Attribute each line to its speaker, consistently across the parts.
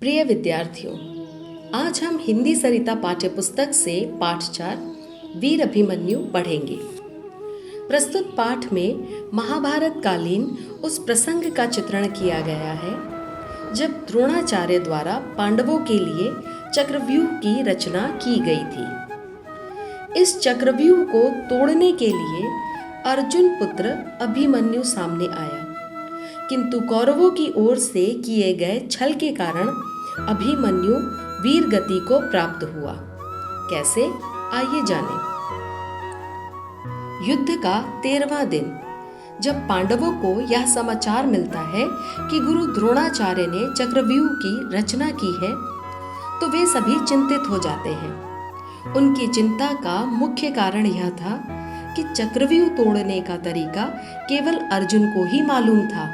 Speaker 1: प्रिय विद्यार्थियों, आज हम हिंदी सरिता पाठ्यपुस्तक से पाठ 4 वीर अभिमन्यु पढ़ेंगे। प्रस्तुत पाठ में महाभारत कालीन उस प्रसंग का चित्रण किया गया है जब द्रोणाचार्य द्वारा पांडवों के लिए चक्रव्यूह की रचना की गई थी। इस चक्रव्यूह को तोड़ने के लिए अर्जुन पुत्र अभिमन्यु सामने आया, किंतु कौरवों की ओर से किए गए छल के कारण अभिमन्यु वीर गति को प्राप्त हुआ। कैसे, आइए जानें। युद्ध का 13वां दिन जब पांडवों को यह समाचार मिलता है कि गुरु द्रोणाचार्य ने चक्रव्यूह की रचना की है, तो वे सभी चिंतित हो जाते हैं। उनकी चिंता का मुख्य कारण यह था कि चक्रव्यूह तोड़ने का तरीका केवल अर्जुन को ही मालूम था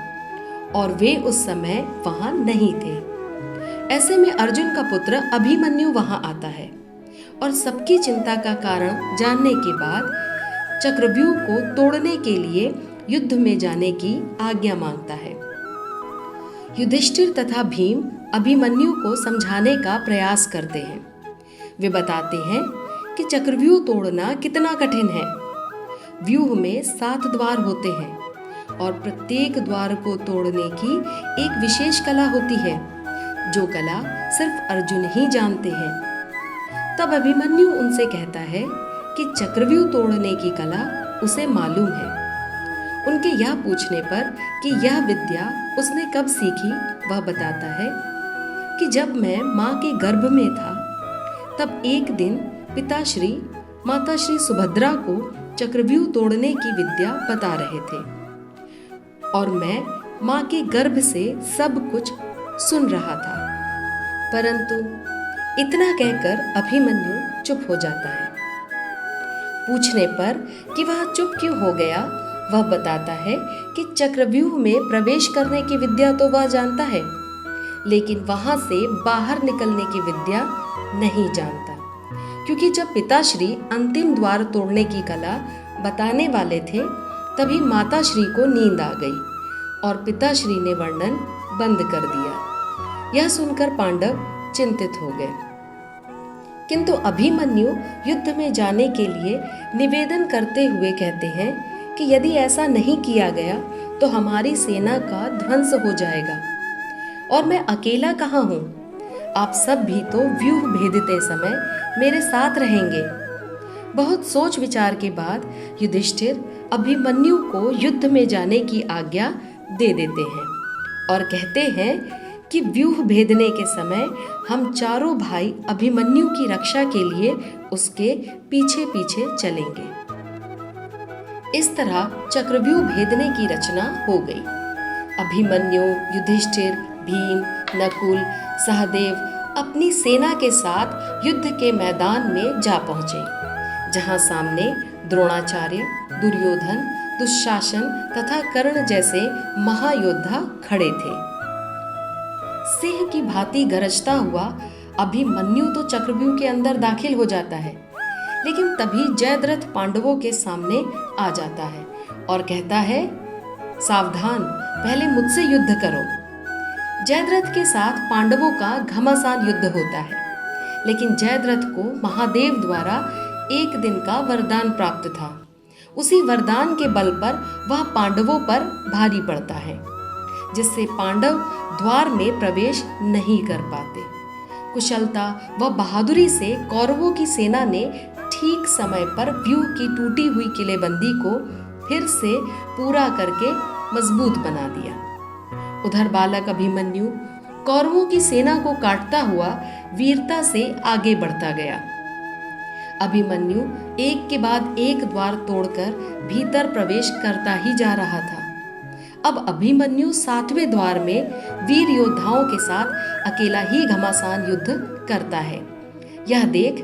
Speaker 1: और वे उस समय वहां नहीं थे। ऐसे में अर्जुन का पुत्र अभिमन्यु वहां आता है और सबकी चिंता का कारण जानने के बाद चक्रव्यूह को तोड़ने के लिए युद्ध में जाने की आज्ञा मांगता है। युधिष्ठिर तथा भीम अभिमन्यु को समझाने का प्रयास करते हैं। वे बताते हैं कि चक्रव्यूह तोड़ना कितना कठिन है। व्यूह में 7 द्वार होते हैं और प्रत्येक द्वार को तोड़ने की एक विशेष कला होती है, जो कला सिर्फ अर्जुन ही जानते हैं। तब अभिमन्यु उनसे कहता है कि चक्रव्यूह तोड़ने की कला उसे मालूम है। उनके यह पूछने पर कि यह विद्या उसने कब सीखी, वह बताता है कि जब मैं माँ के गर्भ में था, तब एक दिन पिताश्री माताश्री सुभद्रा को चक्रव्यूह तोड़ने की विद्या बता रहे थे और मैं माँ के गर्भ से सब कुछ सुन रहा था। परंतु इतना कहकर अभिमन्यु चुप हो जाता है। पूछने पर कि वह चुप क्यों हो गया, वह बताता है कि चक्रव्यूह में प्रवेश करने की विद्या तो वह जानता है, लेकिन वहां से बाहर निकलने की विद्या नहीं जानता, क्योंकि जब पिताश्री अंतिम द्वार तोड़ने की कला बताने वाले थे, तभी माताश्री को नींद आ गई और पिताश्री ने वर्णन बंद कर दिया। यह सुनकर पांडव चिंतित हो गए, किंतु अभिमन्यु युद्ध में जाने के लिए निवेदन करते हुए कहते हैं कि यदि ऐसा नहीं किया गया तो हमारी सेना का ध्वंस हो जाएगा और मैं अकेला कहाँ हूँ। आप सब भी तो व्यूह भेदते समय मेरे साथ रहेंगे। बहुत सोच विचार के बाद युधिष्ठिर अभिमन्यु को युद्ध में जाने की आज्ञा दे देते हैं और कहते हैं कि व्यूह भेदने के समय हम चारों भाई अभिमन्यु की रक्षा के लिए उसके पीछे पीछे चलेंगे। इस तरह चक्रव्यूह भेदने की रचना हो गई। अभिमन्यु, युधिष्ठिर, भीम, नकुल, सहदेव अपनी सेना के साथ युद्ध के मैदान में जा पहुंचे, जहां सामने द्रोणाचार्य, दुर्योधन, दुशासन तथा कर्ण जैसे महायोद्धा खड़े थे। सिंह की भांति गरजता हुआ अभिमन्यु तो चक्रव्यूह के अंदर दाखिल हो जाता है, लेकिन तभी जयद्रथ पांडवों के सामने आ जाता है और कहता है, सावधान, पहले मुझसे युद्ध करो। जयद्रथ के साथ पांडवों का घमासान युद्ध होता है, लेकिन जयद्रथ को महादेव द्वारा एक दिन का वरदान प्राप्त था। उसी वरदान के बल पर वह पांडवों पर भारी पड़ता है, जिससे पांडव द्वार में प्रवेश नहीं कर पाते। कुशलता व बहादुरी से कौरवों की सेना ने ठीक समय पर व्यूह की टूटी हुई किलेबंदी को फिर से पूरा करके मजबूत बना दिया। उधर बालक अभिमन्यु कौरवों की सेना को काटता हुआ वीरता से आगे बढ़ता गया। अभिमन्यु एक के बाद एक द्वार तोड़कर भीतर प्रवेश करता ही जा रहा था। अब अभिमन्यु 7वें द्वार में वीर योद्धाओं के साथ अकेला ही घमासान युद्ध करता है। यह देख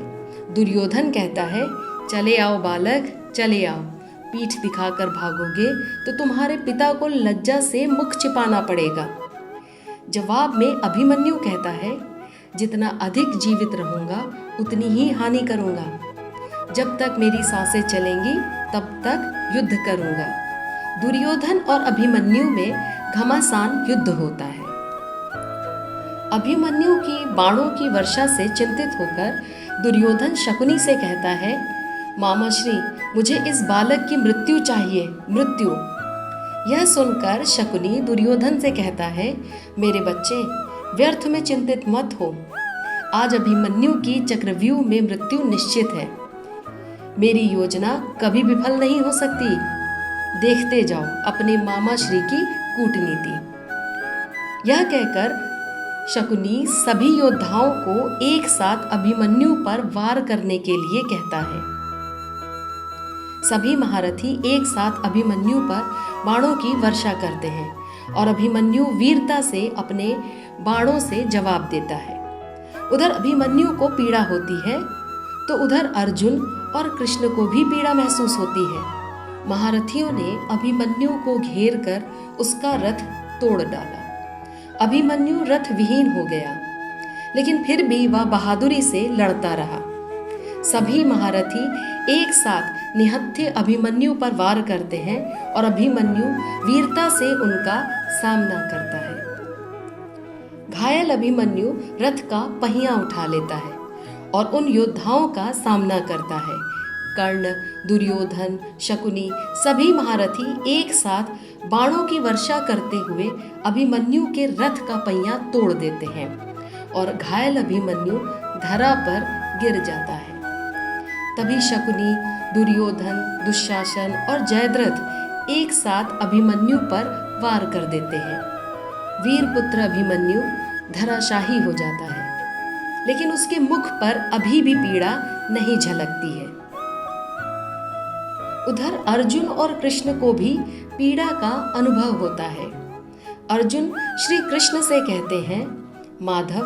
Speaker 1: दुर्योधन कहता है, चले आओ बालक, चले आओ। पीठ दिखाकर भागोगे तो तुम्हारे पिता को लज्जा से मुख छिपाना पड़ेगा। जवाब में अभिमन्यु कहता है, जितना अधिक जीवित रहूंगा उतनी ही हानि करूंगा। जब तक मेरी सांसें चलेंगी तब तक युद्ध करूंगा। दुर्योधन और अभिमन्यु में घमासान युद्ध होता है। अभिमन्यु की बाणों की वर्षा से चिंतित होकर दुर्योधन शकुनी से कहता है, मामा श्री, मुझे इस बालक की मृत्यु चाहिए, मृत्यु। यह सुनकर शकुनी दुर्योधन से कहता है, मेरे बच्चे, व्यर्थ में चिंतित मत हो। आज अभिमन्यु की चक्रव्यूह में मृत्यु निश्चित है। मेरी योजना कभी विफल नहीं हो सकती। देखते जाओ अपने मामा श्री की कूटनीति। यह कहकर शकुनी सभी योद्धाओं को एक साथ अभिमन्यु पर वार करने के लिए कहता है। सभी महारथी एक साथ अभिमन्यु पर बाणों की वर्षा करते हैं और अभिमन्यु वीरता से अपने बाणों से जवाब देता है। उधर अभिमन्यु को पीड़ा होती है तो उधर अर्जुन और कृष्ण को भी पीड़ा महसूस होती है। महारथियों ने अभिमन्यु को घेर कर उसका रथ तोड़ डाला। अभिमन्यु रथ विहीन हो गया, लेकिन फिर भी वह बहादुरी से लड़ता रहा। सभी महारथी एक साथ निहत्थे अभिमन्यु पर वार करते हैं और अभिमन्यु वीरता से उनका सामना करता है। घायल अभिमन्यु रथ का पहिया उठा लेता है और उन योद्धाओं का सामना करता है। कर्ण, दुर्योधन, शकुनी सभी महारथी एक साथ बाणों की वर्षा करते हुए अभिमन्यु के रथ का पहिया तोड़ देते हैं और घायल अभिमन्यु धरा पर गिर जाता है। तभी शकुनी, दुर्योधन, दुशासन और जयद्रथ एक साथ अभिमन्यु पर वार कर देते हैं। वीरपुत्र अभिमन्यु धराशाही हो जाता है, लेकिन उसके मुख पर अभी भी पीड़ा नहीं झलकती है। उधर अर्जुन और कृष्ण को भी पीड़ा का अनुभव होता है। अर्जुन श्री कृष्ण से कहते हैं, माधव,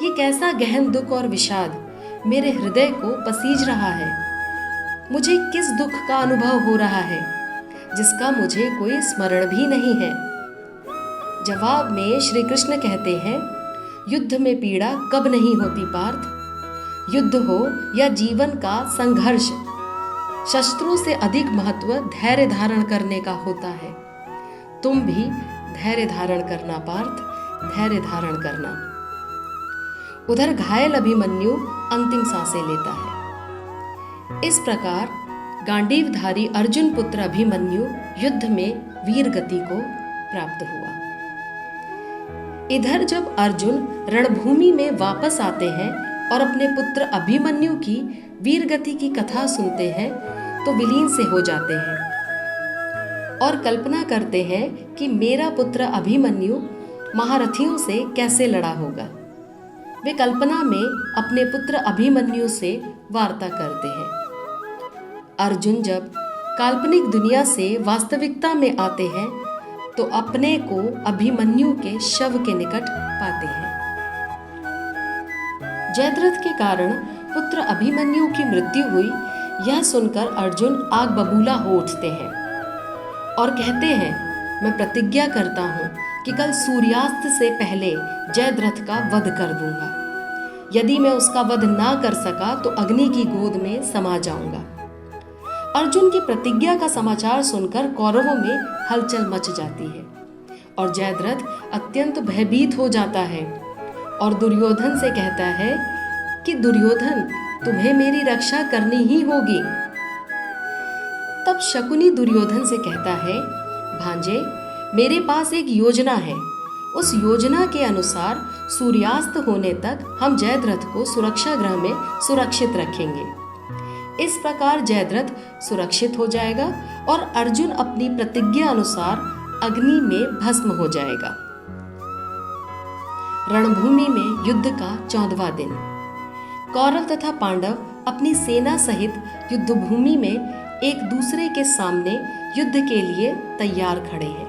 Speaker 1: ये कैसा गहन दुख और विषाद मेरे हृदय को पसीज रहा है। मुझे किस दुख का अनुभव हो रहा है जिसका मुझे कोई स्मरण भी नहीं है। जवाब में श्री कृष्ण कहते हैं, युद्ध में पीड़ा कब नहीं होती पार्थ। युद्ध हो या जीवन का संघर्ष, शस्त्रों से अधिक महत्व धैर्य धारण करने का होता है। तुम भी धैर्य धारण करना पार्थ, धैर्य धारण करना। उधर घायल अभिमन्यु अंतिम सांसें लेता है। इस प्रकार गांडीवधारी अर्जुन पुत्र अभिमन्यु युद्ध में वीर गति को प्राप्त हुआ। इधर जब अर्जुन रणभूमि में वापस आते हैं और अपने पुत्र अभिमन्यु की वीर गति की कथा सुनते हैं तो विलीन से हो जाते हैं और कल्पना करते हैं कि मेरा पुत्र अभिमन्यु महारथियों से कैसे लड़ा होगा। वे कल्पना में अपने पुत्र अभिमन्यु से वार्ता करते हैं। अर्जुन जब काल्पनिक दुनिया से वास्तविकता में आते हैं तो अपने को अभिमन्यु के शव के निकट पाते हैं। जयद्रथ के कारण पुत्र अभिमन्यु की मृत्यु हुई, यह सुनकर अर्जुन आग बबूला हो उठते हैं और कहते हैं, मैं प्रतिज्ञा करता हूं कि कल सूर्यास्त से पहले जयद्रथ का वध कर दूंगा। यदि मैं उसका वध ना कर सका तो अग्नि की गोद में समा जाऊंगा। अर्जुन की प्रतिज्ञा का समाचार सुनकर कौरवों में हलचल मच जाती है और जयद्रथ अत्यंत भयभीत हो जाता है और दुर्योधन से कहता है कि दुर्योधन, तुम्हें मेरी रक्षा करनी ही होगी। तब शकुनी दुर्योधन से कहता है, भांजे, मेरे पास एक योजना है। उस योजना के अनुसार सूर्यास्त होने तक हम जयद्रथ को सुरक्षा गृह में सुरक्षित रखेंगे। इस प्रकार जयद्रथ सुरक्षित हो जाएगा और अर्जुन अपनी प्रतिज्ञा अनुसार अग्नि में भस्म हो जाएगा। रणभूमि में युद्ध का 14वां दिन। कौरव तथा पांडव अपनी सेना सहित युद्धभूमि में एक दूसरे के सामने युद्ध के लिए तैयार खड़े हैं।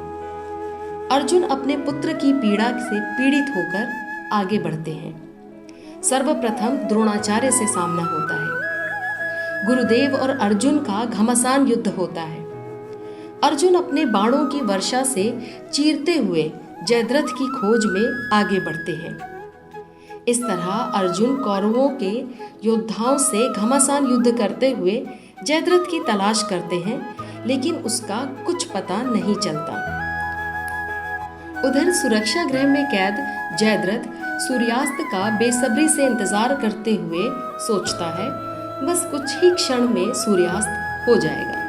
Speaker 1: अर्जुन अपने पुत्र की पीड़ा से पीड़ित होकर आगे बढ़ते हैं। सर्वप्रथम द्रोणाचार्य से सामना होता है। गुरुदेव और अर्जुन का घमासान युद्ध होता है। अर्जुन अपने बाणों की वर्षा से चीरते हुए जयद्रथ की खोज में आगे बढ़ते हैं। इस तरह अर्जुन कौरवों के योद्धाओं से घमासान युद्ध करते हुए जयद्रथ की तलाश करते हैं, लेकिन उसका कुछ पता नहीं चलता। उधर सुरक्षा गृह में कैद जयद्रथ सूर्यास्त का बेसब्री से इंतजार करते हुए सोचता है बस कुछ ही क्षण में सूर्यास्त हो जाएगा।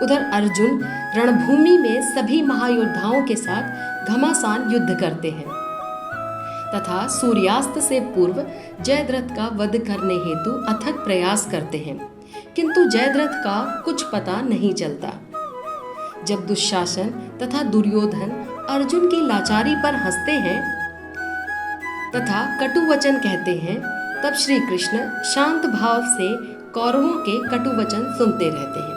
Speaker 1: उधर अर्जुन रणभूमि में सभी महायोद्धाओं के साथ घमासान युद्ध करते हैं तथा सूर्यास्त से पूर्व जयद्रथ का वध करने हेतु अथक प्रयास करते हैं, किंतु जयद्रथ का कुछ पता नहीं चलता। जब दुशासन तथा दुर्योधन अर्जुन की लाचारी पर हंसते हैं तथा कटु वचन कहते हैं, तब श्री कृष्ण शांत भाव से कौरवों के कटु वचन सुनते रहते हैं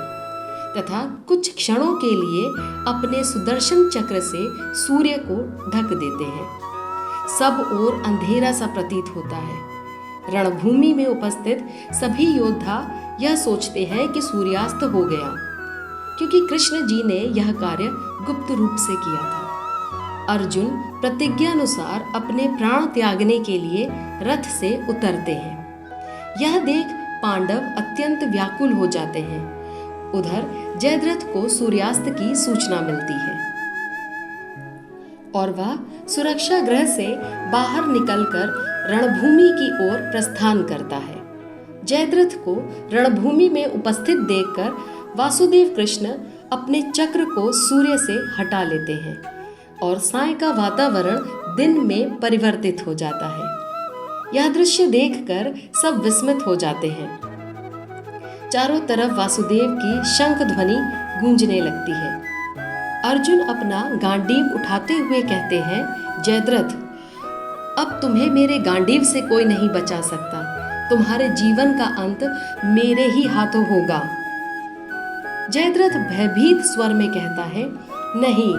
Speaker 1: तथा कुछ क्षणों के लिए अपने सुदर्शन चक्र से सूर्य को ढक देते हैं। सब ओर अंधेरा सा प्रतीत होता है। रणभूमि में उपस्थित सभी योद्धा यह सोचते हैं कि सूर्यास्त हो गया, क्योंकि कृष्ण जी ने यह कार्य गुप्त रूप से किया था। अर्जुन प्रतिज्ञानुसार अपने प्राण त्यागने के लिए रथ से उतरते हैं। यह देख पांडव अत्यंत व्याकुल हो जाते हैं। उधर जयद्रथ को सूर्यास्त की सूचना मिलती है और वह सुरक्षा गृह से बाहर निकलकर रणभूमि की ओर प्रस्थान करता है। जयद्रथ को रणभूमि में उपस्थित देखकर वासुदेव कृष्ण अपने चक्र को सूर्य से हटा लेते हैं और साय का वातावरण दिन में परिवर्तित हो जाता है। यह दृश्य देखकर सब विस्मित हो जाते हैं। चारों तरफ वासुदेव की शंख ध्वनि गूंजने लगती है। अर्जुन अपना गांडीव उठाते हुए कहते हैं, जयद्रथ, अब तुम्हें मेरे गांडीव से कोई नहीं बचा सकता। तुम्हारे जीवन का अंत मेरे ही हाथों होगा। जयद्रथ भयभीत स्वर में कहता है, नहीं,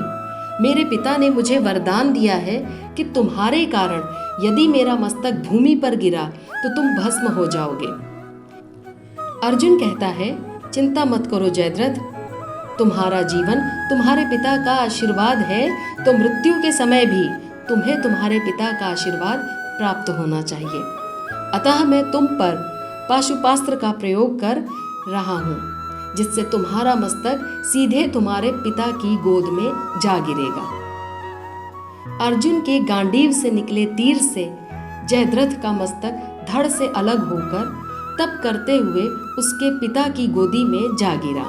Speaker 1: मेरे पिता ने मुझे वरदान दिया है कि तुम्हारे कारण यदि मेरा मस्तक भूमि पर गिरा तो तुम भस्म हो जाओगे। अर्जुन कहता है, चिंता मत करो जयद्रथ, तुम्हारा जीवन तुम्हारे पिता का आशीर्वाद है, तो मृत्यु के समय भी तुम्हें तुम्हारे पिता का आशीर्वाद प्राप्त होना चाहिए। अतः मैं तुम पर पाशुपास्त्र का प्रयोग कर रहा हूँ, जिससे तुम्हारा मस्तक सीधे तुम्हारे पिता की गोद में जा गिरेगा। अर्जुन के गांडीव से निकले तीर से जयद्रथ का मस्तक धड़ से अलग होकर तप करते हुए उसके पिता की गोदी में जा गिरा।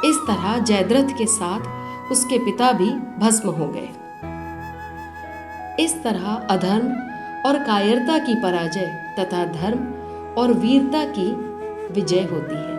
Speaker 1: इस तरह जयद्रथ के साथ उसके पिता भी भस्म हो गए। इस तरह अधर्म और कायरता की पराजय तथा धर्म और वीरता की विजय होती है।